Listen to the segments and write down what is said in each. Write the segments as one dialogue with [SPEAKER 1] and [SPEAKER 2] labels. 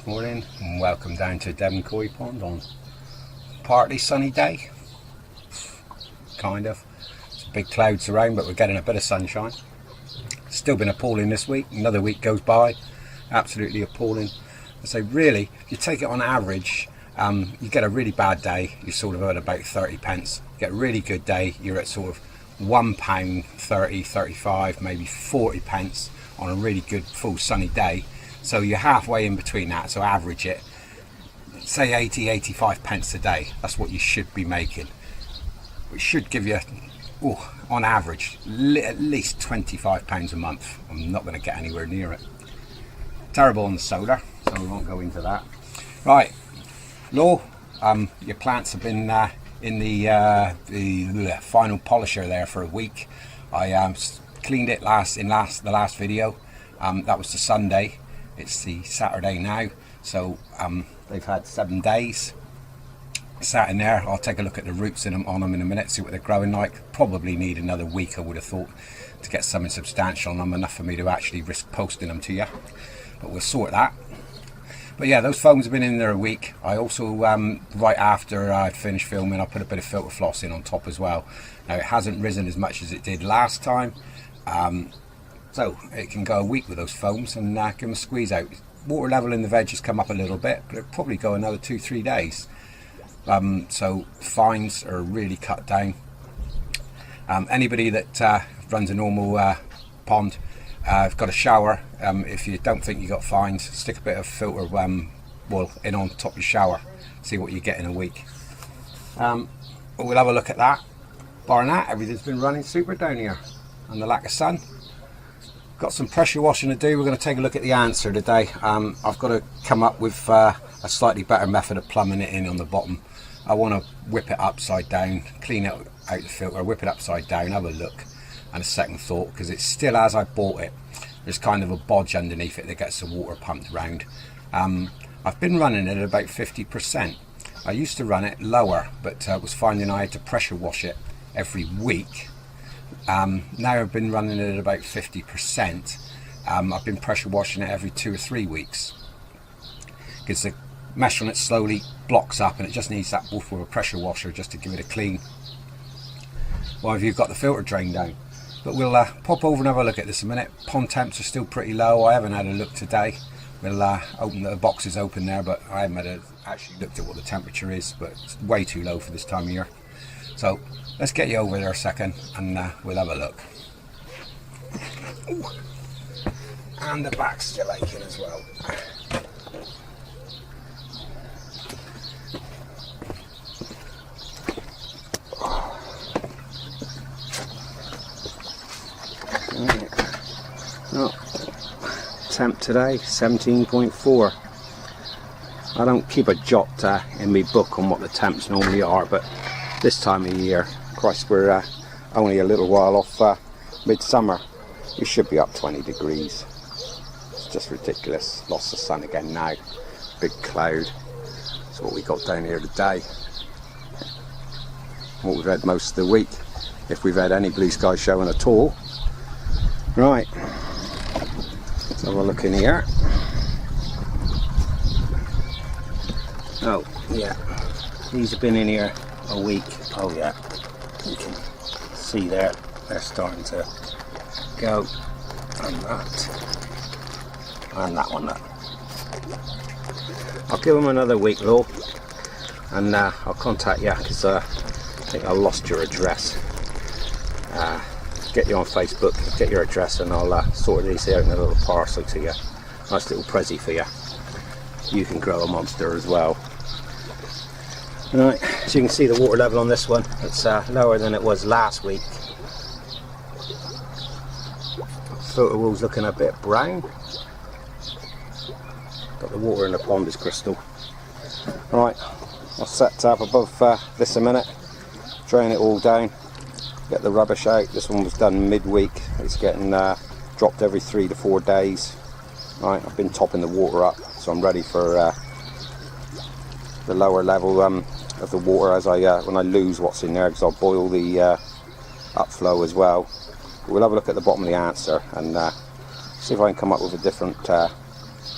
[SPEAKER 1] Morning and welcome down to Devon Koi Pond on partly sunny day, kind of. It's big clouds around, but we're getting a bit of sunshine. Still been appalling this week. Another week goes by, absolutely appalling. I say really, if you take it on average, you get a really bad day, you're sort of at about 30 pence. You get a really good day, you're at sort of £1, 30, 35, maybe 40 pence on a really good full sunny day. So you're halfway in between that, so average it. Say 80, 85 pence a day. That's what you should be making. It should give you, on average, at least £25 a month. I'm not going to get anywhere near it. Terrible on the solar, so we won't go into that. Right, Law, your plants have been in the final polisher there for a week. I cleaned it the last video. That was the Sunday. It's the Saturday now, so they've had 7 days sat in there. I'll take a look at the roots on them in a minute, see what they're growing like. Probably need another week, I would have thought, to get something substantial on them, enough for me to actually risk posting them to you, but we'll sort that. But yeah, those foams have been in there a week. I also, right after I'd finished filming, I put a bit of filter floss in on top as well. Now it hasn't risen as much as it did last time, so it can go a week with those foams and give them a squeeze out. Water level in the veg has come up a little bit, but it'll probably go another 2-3 days. So fines are really cut down. Anybody that runs a normal pond, got a shower, if you don't think you got fines, stick a bit of filter wool in on top of your shower, see what you get in a week. We'll have a look at that. Barring that, everything's been running super down here, and the lack of sun. Got some pressure washing to do. We're going to take a look at the answer today. I've got to come up with a slightly better method of plumbing it in on the bottom. I want to whip it upside down, clean it out the filter, whip it upside down, have a look, and a second thought, because it's still as I bought it. There's kind of a bodge underneath it that gets the water pumped around. I've been running it at about 50%. I used to run it lower, but was finding I had to pressure wash it every week. Now I've been running it at about 50%. I've been pressure washing it every 2 or 3 weeks, because the mesh on it slowly blocks up and it just needs that woof with a pressure washer just to give it a clean while you've got the filter drain down. But we'll pop over and have a look at this in a minute. Pond temps are still pretty low. I haven't had a look today. We'll open the box is open there, but I haven't actually looked at what the temperature is, but it's way too low for this time of year. So let's get you over there a second and we'll have a look. Ooh. And the back's still aching as well. Temp today 17.4. I don't keep a jot in my book on what the temps normally are, but this time of year, Christ, we're only a little while off midsummer. We should be up 20 degrees. It's just ridiculous. Lost the sun again now. Big cloud. That's what we got down here today. What we've had most of the week, if we've had any blue sky showing at all. Right, let's have a look in here. Oh yeah, these have been in here a week. Oh yeah, you can see there, they're starting to go, and that one there. I'll give them another week, Law, and I'll contact you, because I think I lost your address. Get you on Facebook, get your address, and I'll sort these out in a little parcel to you. Nice little prezzy for you. You can grow a monster as well. Right, so you can see the water level on this one. It's lower than it was last week. Filter wool's looking a bit brown, but the water in the pond is crystal. Right, I'll set up above this a minute, drain it all down, get the rubbish out. This one was done midweek. It's getting dropped every 3 to 4 days. Right, I've been topping the water up, so I'm ready for the lower level of the water as when I lose what's in there, because I'll boil the upflow as well. We'll have a look at the bottom of the answer and see if I can come up with a different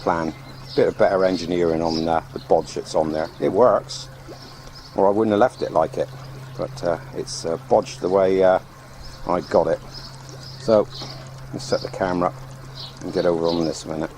[SPEAKER 1] plan. bit of better engineering on the bodge that's on there. It works, or I wouldn't have left it like it, but it's bodged the way I got it. So let's set the camera up and get over on this a minute.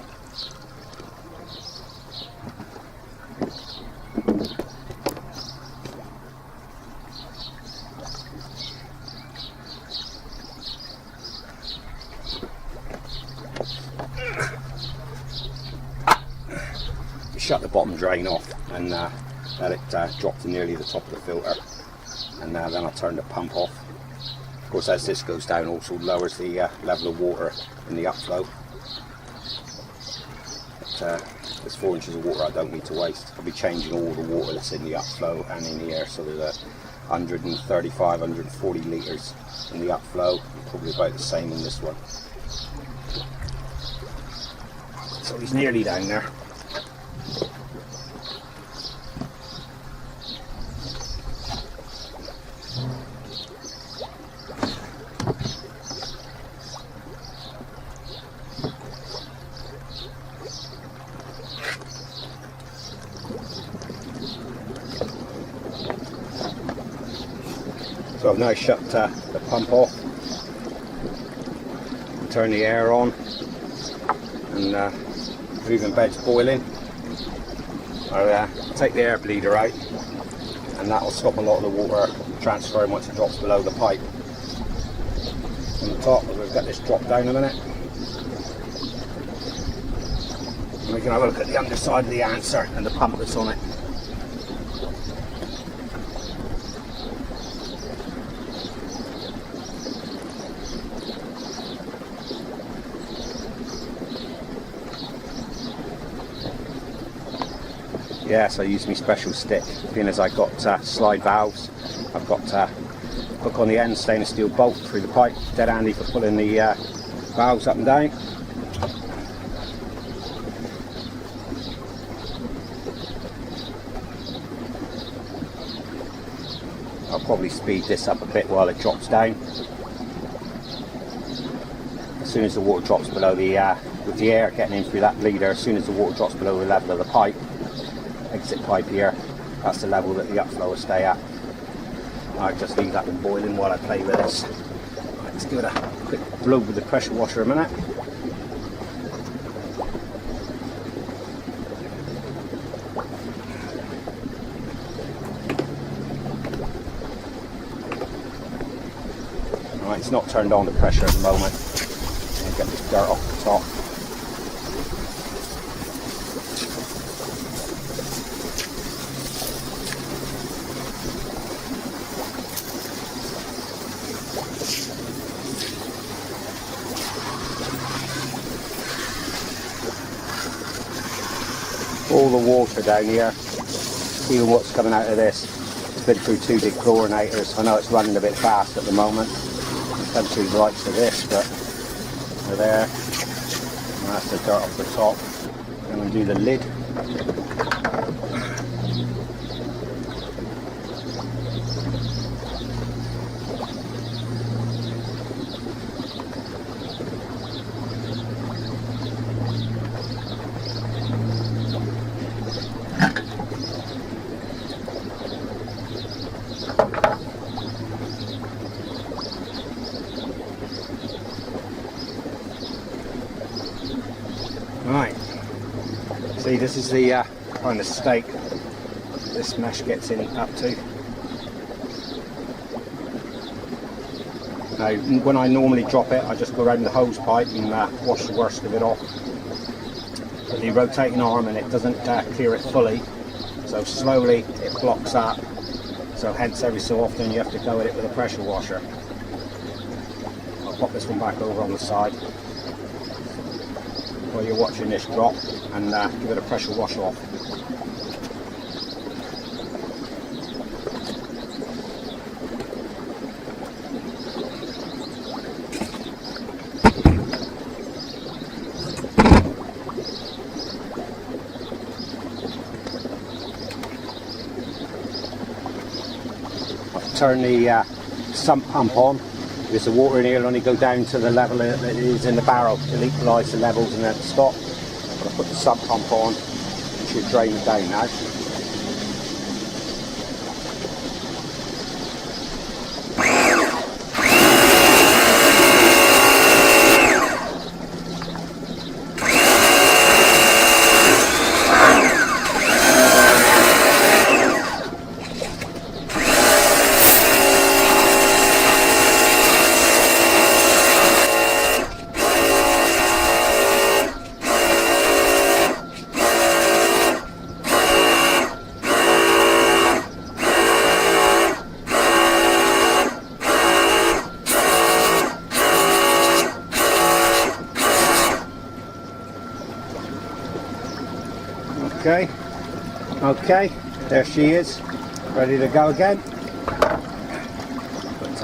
[SPEAKER 1] Shut the bottom drain off and let it drop to nearly the top of the filter, and then I'll turn the pump off. Of course, as this goes down, also lowers the level of water in the upflow. But there's 4 inches of water I don't need to waste. I'll be changing all the water that's in the upflow and in the air, so there's 135, 140 litres in the upflow, probably about the same in this one. So he's nearly down there. So I've now shut the pump off, turn the air on, and moving bed's boiling. I'll take the air bleeder out, and that will stop a lot of the water transferring once it drops below the pipe. On the top, we've got this drop down a minute, and we can have a look at the underside of the answer and the pump that's on it. Yes, I use my special stick, being as I've got slide valves. I've got hook on the end, stainless steel bolt through the pipe, dead handy for pulling the valves up and down. I'll probably speed this up a bit while it drops down. As soon as the water drops below the, with the air getting in through that bleeder, as soon as the water drops below the level of the pipe, exit pipe here, that's the level that the upflow will stay at. I just leave that one boiling while I play with this. Right, let's give it a quick blow with the pressure washer a minute. Right, it's not turned on the pressure at the moment. I'll get this dirt off the top. All the water down here, even what's coming out of this, it's been through 2 big chlorinators. I know it's running a bit fast at the moment. It's come through the likes of this, but they're there. And that's the dirt off the top. I'm going to do the lid. Right, see, this is the kind of stake this mesh gets in up to. Now, when I normally drop it, I just go around the hose pipe and wash the worst of it off. With the rotating arm, and it doesn't clear it fully, so slowly it blocks up. So hence, every so often you have to go at it with a pressure washer. I'll pop this one back over on the side while you're watching this drop, and give it a pressure wash off. Turn the sump pump on, because the water in here will only go down to the level that it is in the barrel. It'll equalise the levels and then stop. I'll put the sump pump on. It should drain it down now. Okay, there she is, ready to go again. But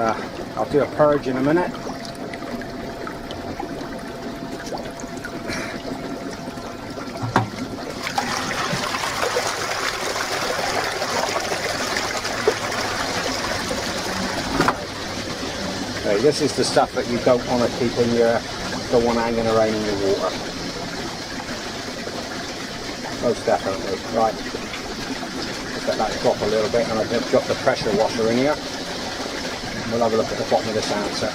[SPEAKER 1] I'll do a purge in a minute. Okay, this is the stuff that you don't want to keep in your, don't want hanging around in your water. Most definitely. Right. Let that drop a little bit, and I've just got the pressure washer in here. We'll have a look at the bottom of this answer.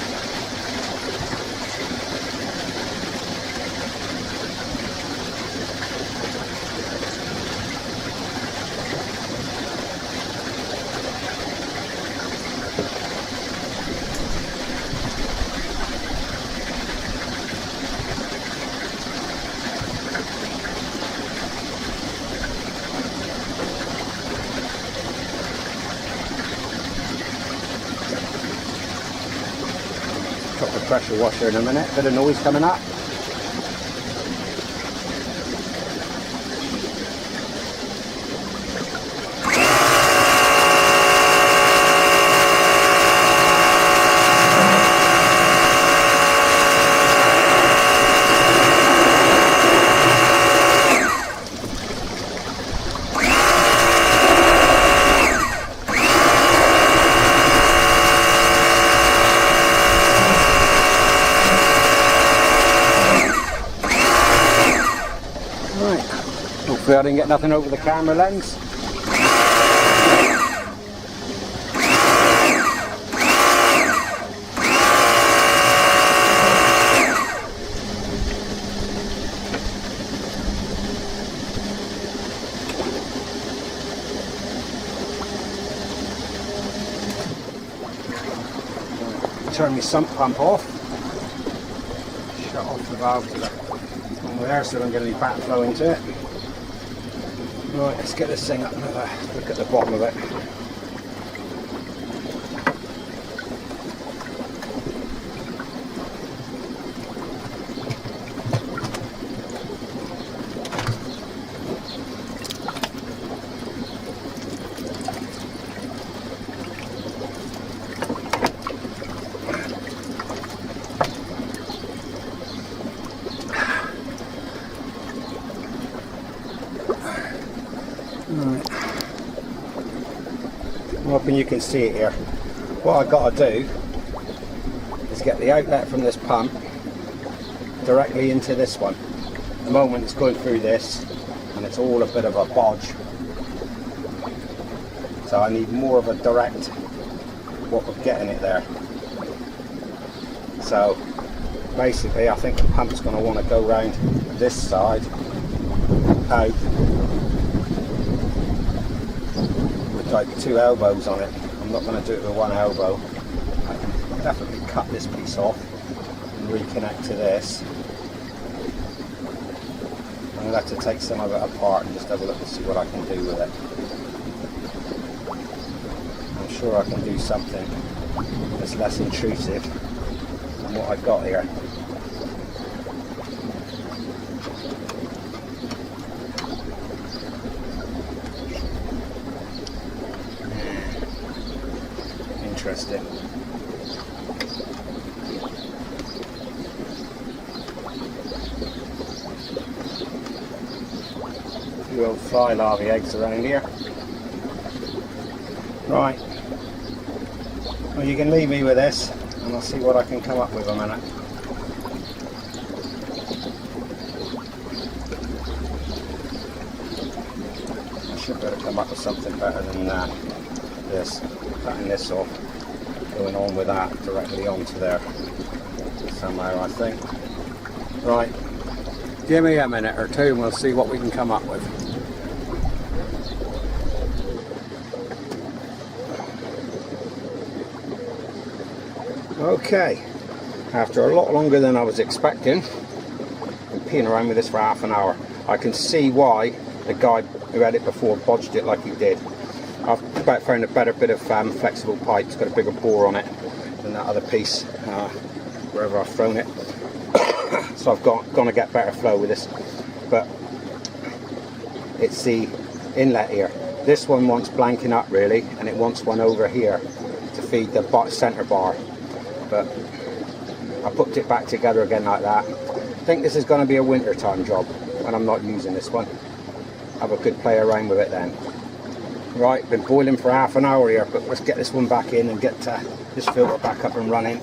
[SPEAKER 1] Got the pressure washer in a minute, bit of noise coming up. Hopefully I didn't get nothing over the camera lens. Turn my sump pump off. Shut off the valve to that one there, so I'm going to be backflow into it. Right, let's get this thing up and have a look at the bottom of it. Right. I'm hoping you can see it here. What I've got to do is get the outlet from this pump directly into this one. At the moment it's going through this and it's all a bit of a bodge. So I need more of a direct what we're getting it there. So basically I think the pump's going to want to go round this side out with like 2 elbows on it. I'm not going to do it with 1 elbow. I can definitely cut this piece off and reconnect to this. I'm going to have to take some of it apart and just have a look and see what I can do with it. I'm sure I can do something that's less intrusive than what I've got here. Interesting. A few old fly larvae eggs around here. Right. Well, you can leave me with this and I'll see what I can come up with in a minute. come up with something better than this. Cutting this off, going on with that directly onto there somehow, I think. Right, give me a minute or two and we'll see what we can come up with. Okay, after a lot longer than I was expecting, I'm peeing around with this for half an hour. I can see why the guy who had it before bodged it like he did. I've about found a better bit of flexible pipe. It's got a bigger bore on it than that other piece, wherever I've thrown it. So I've gonna get better flow with this. But it's the inlet here. This one wants blanking up really, and it wants one over here to feed the centre bar. But I put it back together again like that. I think this is going to be a winter time job when I'm not using this one. Have a good play around with it then. Right, been boiling for half an hour here, but let's get this one back in and get this filter back up and running.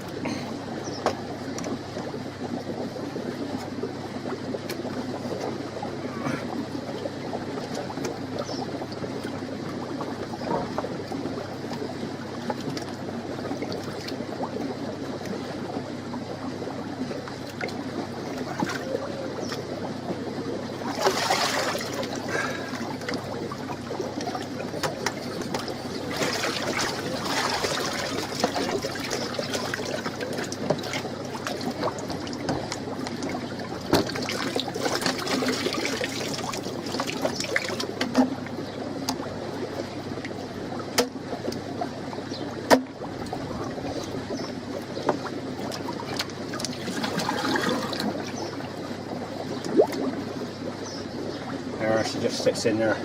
[SPEAKER 1] She just sits in there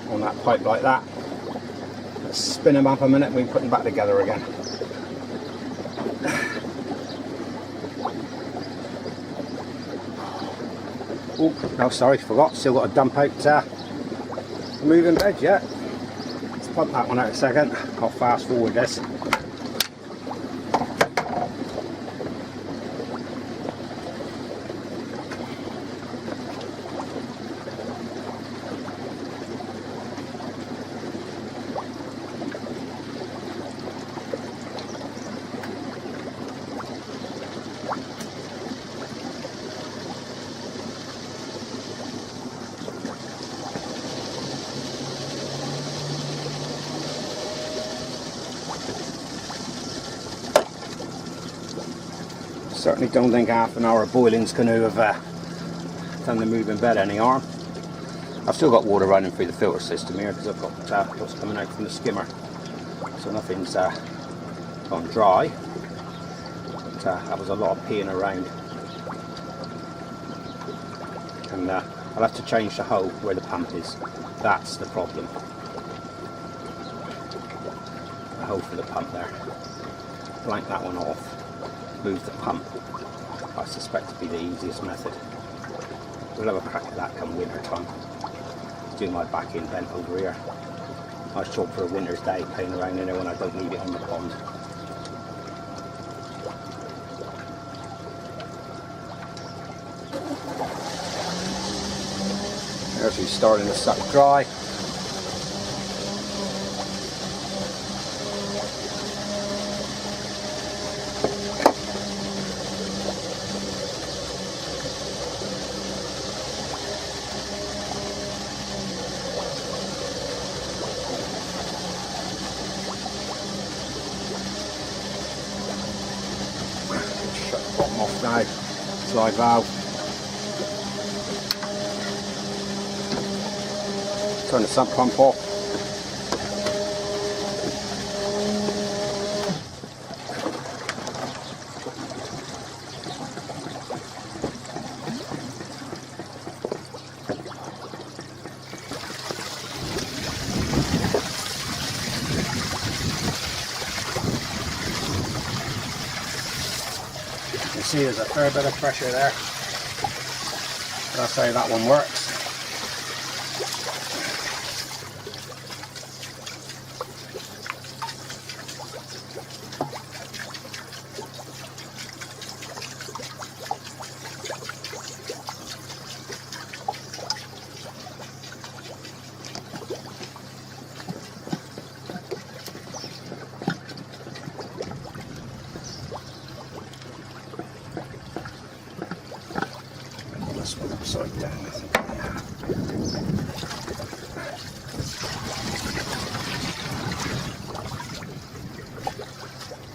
[SPEAKER 1] on that pipe like that. Let's spin them up a minute and we can put them back together again. Oh, no, sorry, forgot. Still got to dump out the moving bed yet. Let's pump that one out a second. I'll fast forward this. Certainly don't think half an hour of boiling's going to have done the moving bed any harm. I've still got water running through the filter system here because I've got what's coming out from the skimmer, so nothing's gone dry. But that was a lot of peeing around, and I'll have to change the hole where the pump is. That's the problem. The hole for the pump there. Blank that one off. Move the pump. I suspect to be the easiest method. We'll have a crack at that come winter time. Do my back in bent over here. Nice job for a winter's day, playing around in there when I don't need it on the pond. There's she's starting to suck dry. Off now, slide valve. Turn the sump pump off. You see there's a fair bit of pressure there. That's how that one works. upside down, I think.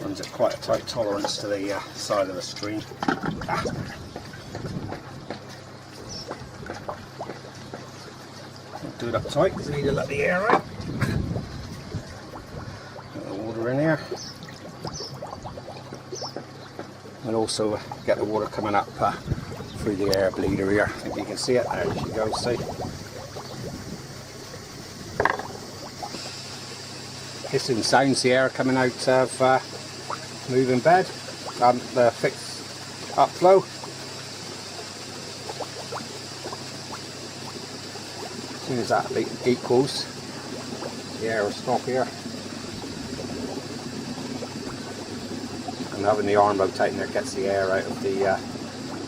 [SPEAKER 1] Runs at quite a tight tolerance to the side of the stream. Don't do it up tight because I need to let the air out. Get the water in here. And also get the water coming up through the air bleeder here. I think you can see it. There she goes, see. Hissing sounds, the air coming out of moving bed, the fixed upflow. As soon as that equals, the air will stop here. And having the arm rotating there gets the air out of the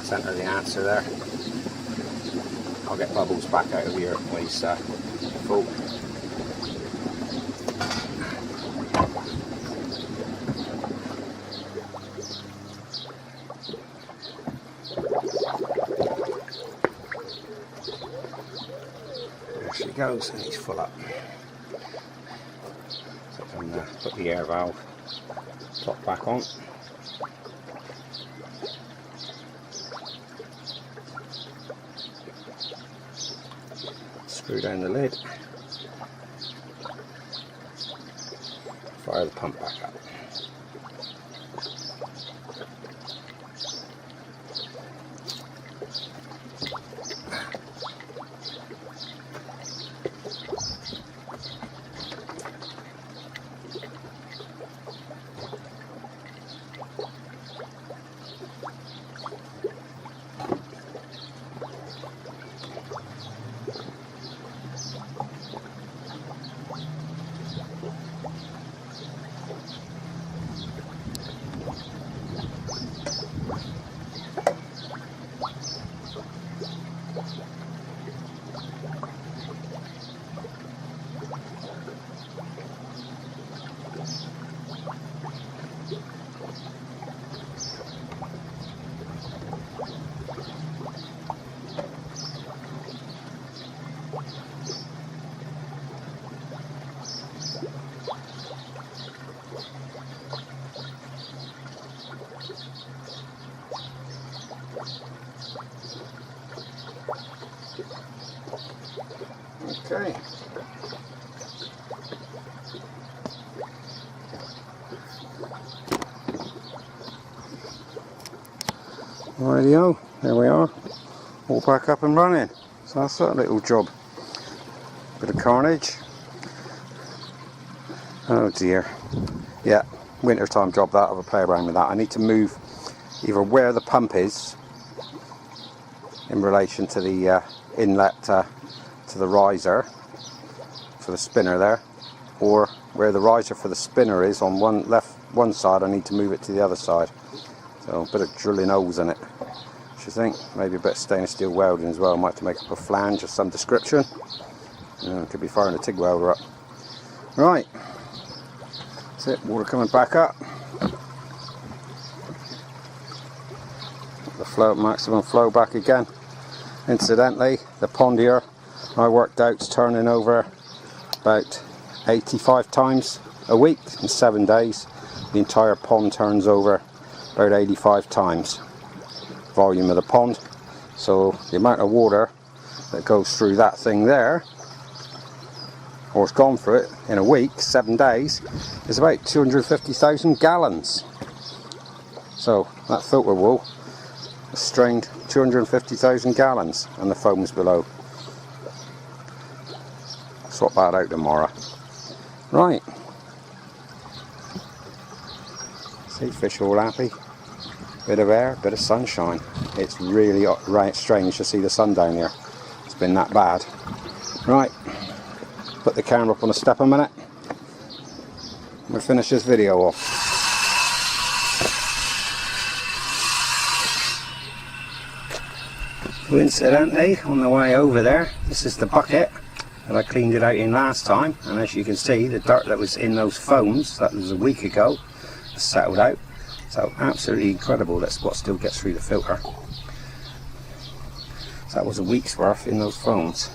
[SPEAKER 1] centre of the answer there. I'll get bubbles back out of here when he's full. There she goes, and he's full up. So I can put the air valve top back on. Screw down the lid, fire the pump back up. Okay. Rightio, there we are, all back up and running. So that's that little job. Bit of carnage. Oh dear. Yeah, winter time job that. I'll play around with that. I need to move either where the pump is in relation to the inlet to the riser for the spinner there, or where the riser for the spinner is on one side. I need to move it to the other side. So a bit of drilling holes in it, I should think. Maybe a bit of stainless steel welding as well. I might have to make up a flange of some description. Could be firing a TIG welder up. Right, that's it. Water coming back up. The flow, maximum flow back again. Incidentally, the pond here I worked out is turning over about 85 times a week in 7 days. The entire pond turns over about 85 times volume of the pond. So the amount of water that goes through that thing there, or it's gone through it in a week, 7 days, is about 250,000 gallons. So that filter wool has strained 250,000 gallons, and the foam's below. Swap that out tomorrow. Right. See, fish all happy. Bit of air, bit of sunshine. It's really right, strange to see the sun down here. It's been that bad. Right. Put the camera up on a step a minute. We'll finish this video off. Coincidentally, on the way over there, this is the bucket that I cleaned it out in last time, and as you can see, the dirt that was in those foams, that was a week ago, has settled out. So absolutely incredible. That's what still gets through the filter. So that was a week's worth in those phones.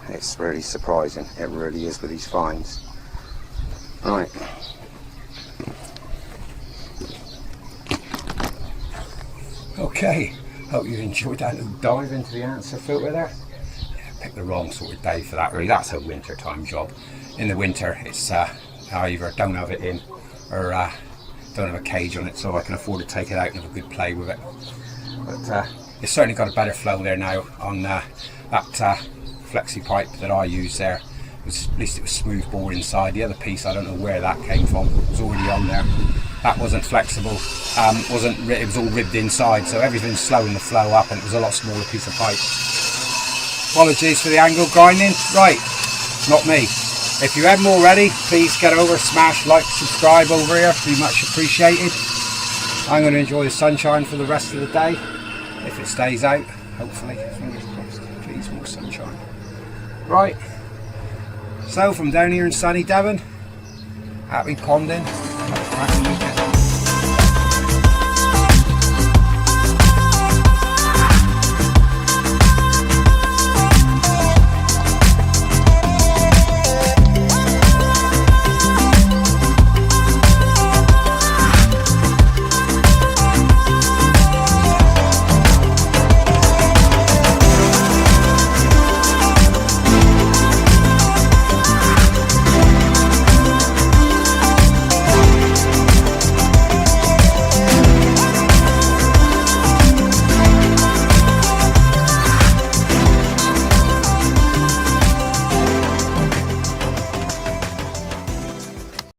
[SPEAKER 1] It's really surprising, it really is with these finds. Right. Okay, hope you enjoyed that little dive into the answer filter there. Yeah, picked the wrong sort of day for that really, that's a winter time job. In the winter it's I either don't have it in or don't have a cage on it, so I can afford to take it out and have a good play with it. But it's certainly got a better flow there now on that flexi pipe that I use there. At least it was smooth bore inside. The other piece, I don't know where that came from, it was already on there. That wasn't flexible, it was all ribbed inside, so everything's slowing the flow up, and it was a lot smaller piece of pipe. Apologies for the angle grinding. Right, not me. If you haven't already, please get over, smash like, subscribe over here, be much appreciated. I'm going to enjoy the sunshine for the rest of the day, if it stays out, hopefully, fingers crossed, please more sunshine. Right, so from down here in sunny Devon, happy ponding, have a cracking weekend.